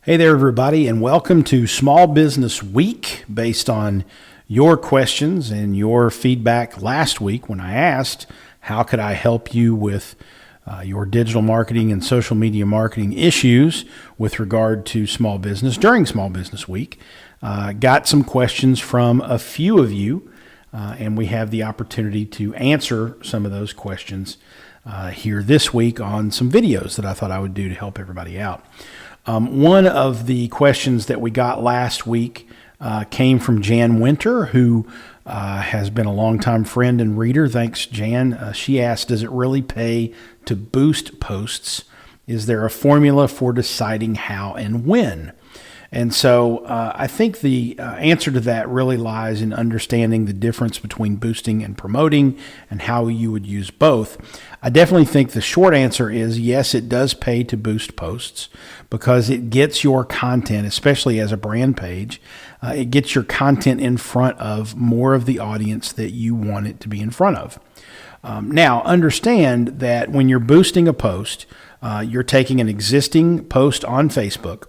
Hey there, everybody, and welcome to Small Business Week based on your questions and your feedback last week when I asked, how could I help you with your digital marketing and social media marketing issues with regard to small business during Small Business Week. Got some questions from a few of you, and we have the opportunity to answer some of those questions here this week on some videos that I thought I would do to help everybody out. One of the questions that we got last week came from Jan Winter, who has been a longtime friend and reader. Thanks, Jan. She asked, does it really pay to boost posts? Is there a formula for deciding how and when? And so I think the answer to that really lies in understanding the difference between boosting and promoting and how you would use both. I definitely think the short answer is yes, it does pay to boost posts because it gets your content, especially as a brand page, it gets your content in front of more of the audience that you want it to be in front of. Now, understand that when you're boosting a post, you're taking an existing post on Facebook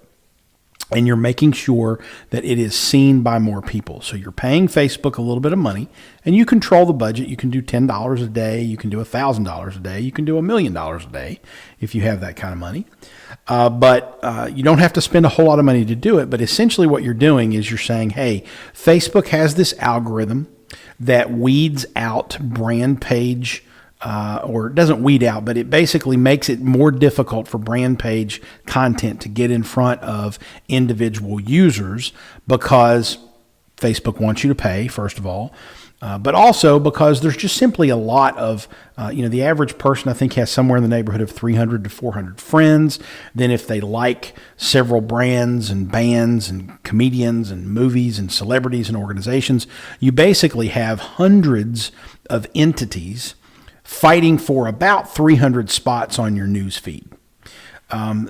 and you're making sure that it is seen by more people. So you're paying Facebook a little bit of money, and you control the budget. You can do $10 a day. You can do $1,000 a day. You can do $1 million a day if you have that kind of money. But you don't have to spend a whole lot of money to do it. But essentially what you're doing is you're saying, hey, Facebook has this algorithm that weeds out brand page or it doesn't weed out, but it basically makes it more difficult for brand page content to get in front of individual users because Facebook wants you to pay, first of all, but also because there's just simply a lot of, the average person I think has somewhere in the neighborhood of 300 to 400 friends. Then if they like several brands and bands and comedians and movies and celebrities and organizations, you basically have hundreds of entities fighting for about 300 spots on your news feed.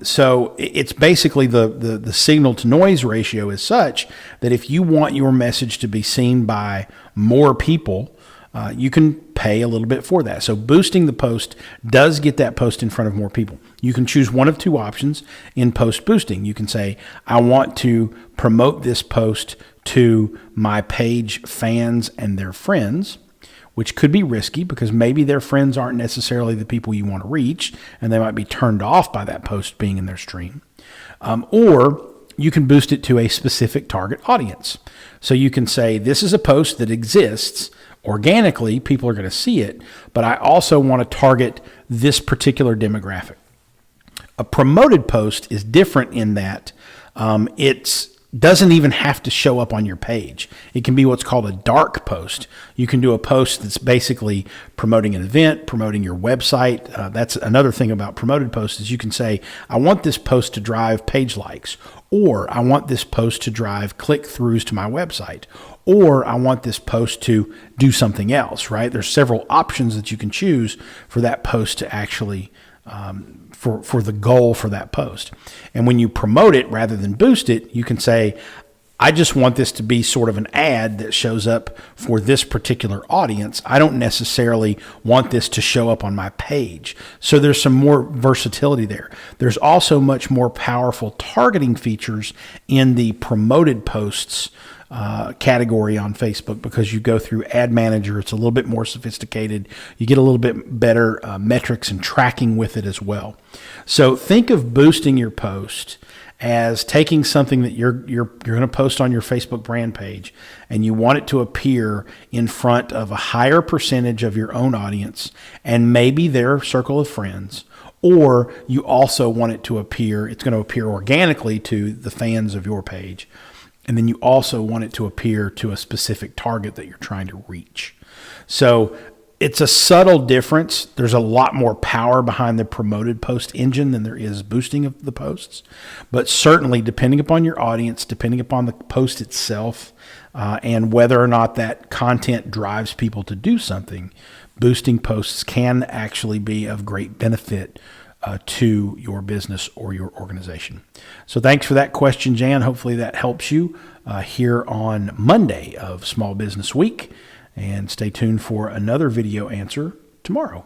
So it's basically the signal to noise ratio is such that if you want your message to be seen by more people, you can pay a little bit for that. So boosting the post does get that post in front of more people. You can choose one of two options in post boosting. You can say, I want to promote this post to my page fans and their friends, which could be risky because maybe their friends aren't necessarily the people you want to reach, and they might be turned off by that post being in their stream. Or you can boost it to a specific target audience. So you can say, this is a post that exists organically, people are going to see it, but I also want to target this particular demographic. A promoted post is different in that it's doesn't even have to show up on your page. It can be what's called a dark post. You can do a post that's basically promoting an event, promoting your website. That's another thing about promoted posts is you can say, I want this post to drive page likes, or I want this post to drive click-throughs to my website, or I want this post to do something else, right? There's several options that you can choose for that post to actually for the goal for that post. And when you promote it rather than boost it, you can say, I just want this to be sort of an ad that shows up for this particular audience. I don't necessarily want this to show up on my page. So there's some more versatility there. There's also much more powerful targeting features in the promoted posts category on Facebook because you go through Ad Manager. It's a little bit more sophisticated. You get a little bit better metrics and tracking with it as well. So think of boosting your post as taking something that you're going to post on your Facebook brand page and you want it to appear in front of a higher percentage of your own audience and maybe their circle of friends, or you also want it to appear, it's going to appear organically to the fans of your page. And then you also want it to appear to a specific target that you're trying to reach. So it's a subtle difference. There's a lot more power behind the promoted post engine than there is boosting of the posts. But certainly, depending upon your audience, depending upon the post itself, and whether or not that content drives people to do something, boosting posts can actually be of great benefit to your business or your organization. So thanks for that question, Jan. Hopefully that helps you here on Monday of Small Business Week. And stay tuned for another video answer tomorrow.